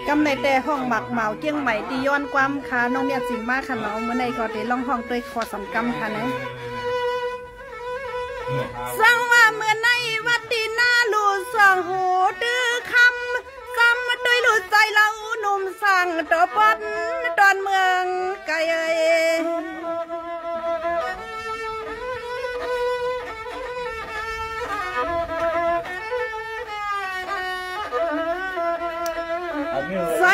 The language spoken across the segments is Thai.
กำในแต่ห้องหมักเหมาเกี้ยงใหม่ตีย้อนความค่ะน้องเมียจินมากค่ะน้องเมื่อในก็ได้ลองห้องด้วยขอสำกำค่ะนะสังว่าเมื่อในวัดตีนาลูสองหูดื้อคำจำด้วยลูใจเราหนุ่มสั่งตัวปนตอนเมืองไกลใส่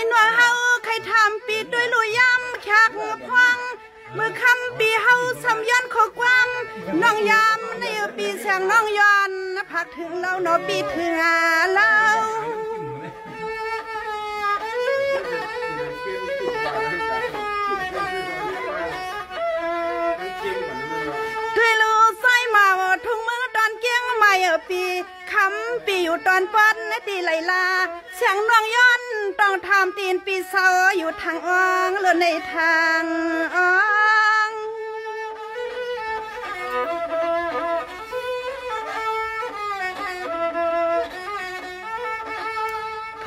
หนัวเฮาใครทำปีด้วยลุยย้ำแขกพวงเมื่อคำปีเฮาสำยันขอความน้องย้ำในปีเสียงน้องย้อนพักถึงเราหนอปีถึงเราด้วยลูใส่มาทุ่งมือตอนเกี้ยงใหม่ปีคำปีอยู่ตอนป้อนตีไหลลาเสียงน้องย้อนต้องทำตีนปีเสาอยู่ทางอ่องหรือในทางอ่อง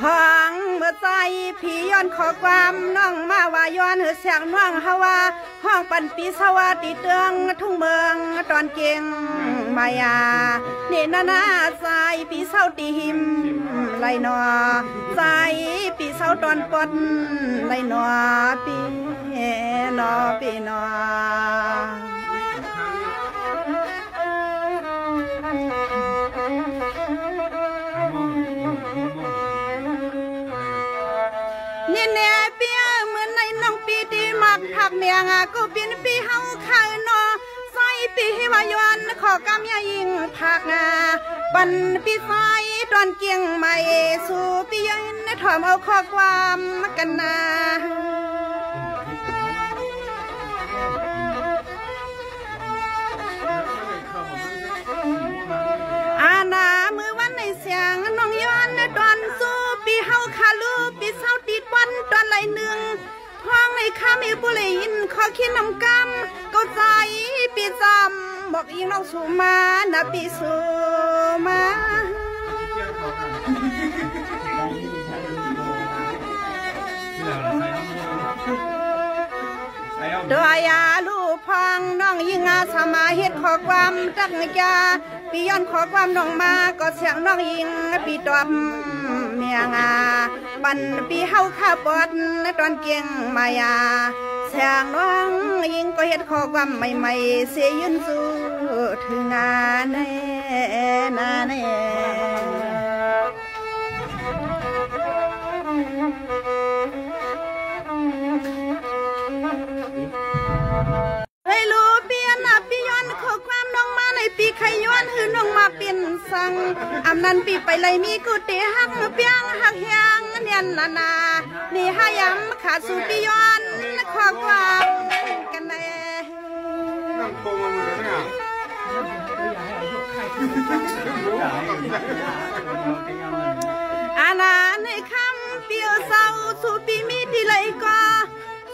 พังเมื่อใจพี่ย้อนขอความน้องมาว่าย้อนเสียงน้องเฮาว่าห้องปันปีสวัสดีเตืองทุ่งเมืองตอนเก่งมายานี่นานาใจปีเศร้าตีหิมไหลนอใจปีเศร้าตอนปนไหลนอปีนอปีนอนี่แน่เปียเหมือนในน้องปีที่มักผักเมียงก็เป็นปีเฮาขายนอใส่ปีให้วายวนขอกำยายิงผักปันปีไฟตอนเกียงใหม่สู่ปียันถอมเอาข้อความกันนาอาณามือวันในเสียงน้องย้อนตอนสู้ปีเฮาคาลูปีเศร้าติดวันตอนไหลหนึ่งห้องในข้ามีบุหรี่ยินขอคิดนำกำก็ใจปีจำบอกยิงน้องสู่มานะปีสู่มาโดยอาลูกพองน้องยิงอาสมาเฮ็ดขอความตั้งยาปีย้อนขอความน้องมาก็เสียงน้องยิงปีตอบเมียงาปันปีเฮาข้าปอดตอนเกียงมายาเสียงน้องยิงก็เฮ็ดขอความใหม่ๆเสียยืนสู้ถึงงานแน่นาแน่ให้รู้เปียนปีย้อนขอความน้องมาในปีไขย้อนหือน้องมาเป็นสังอำนันปีไปเลยมีกูเตะหักเปียงหักแหงเนียนนานี่หายำขาดสู่ปีย้อนขอความกันแน่อาณาในคำเปียวเศร้าสู่ปีมีที่เลยก็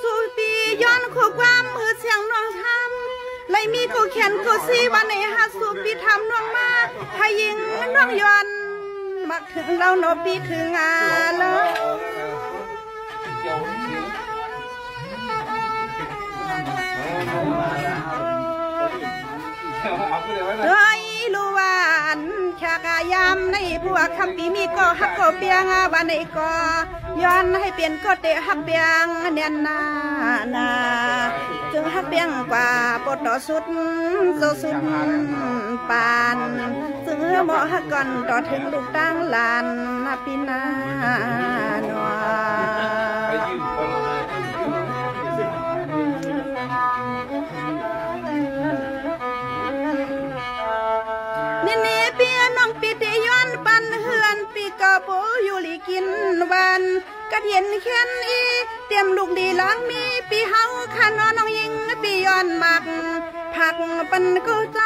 สู่ปีย้อนขอความมือเสียงน้องทำเลยมีกูเขียนกูซีวันในหาสู่ปีทำน้องมาให้ยิงน้องย้อนมักถึงเราโนปีถึงงานแล้วเฮ้ยลูวานแขกยามในพวกคำปีมีก็ฮักก็เปียงวันในก็ย้อนให้เปลี่ยนก็เตะฮักเปียงเนียนนาจึงฮักเปียงกว่าปดต่อสุดโซสุดปานจึงเหมาะฮักก่อนต่อถึงลูกตั้งลานปีนาหนัวนี่เปียน้องปีเตย้อนปันเฮือนปีกะโปอยู่ลีกินวันกระเทียนแค้นอีเตรียมลูกดีล้างมีปีเฮาขันน้องยิงปีย้อนหมักผักปันกูใจ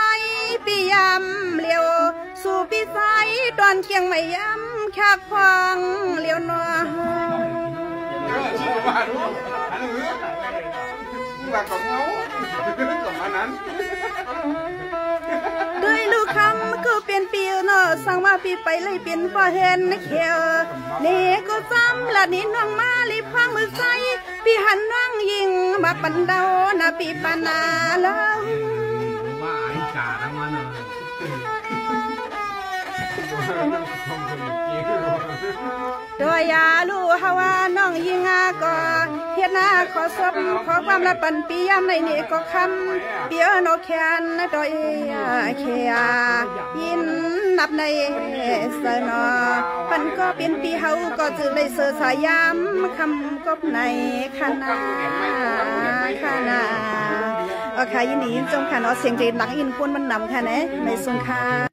ปียำเลี้ยวสู่ปีใสตอนเคียงไม่ยำแขกพองเลี้ยวนัวด้วยลูกคำก็เป็นปีนอ สั่งมาปีไปเลยเป็นพอเห็นเขียวนี่ก็ซ้ำละนี่น้องมาลีพังมือใส่ปีหันน้องยิงมาปันเดานะปีปานาแล้วว่าไอ้จ่าทั้งวันเลยตัวยาลูฮาวาน้องยิงก็เฮ็ดนาขอศพขอความละปันปียามในนี่ก็คำเปียโนแคนดอยเขียยินนับในเสนอปันก็เป็นปีเฮาก็จือเลยเสือสายามคำกบในคณะค่ะยินดีจงค่ะเนาะเสียงเจนหลังอินควรมันนำค่ะเนะในสงคราม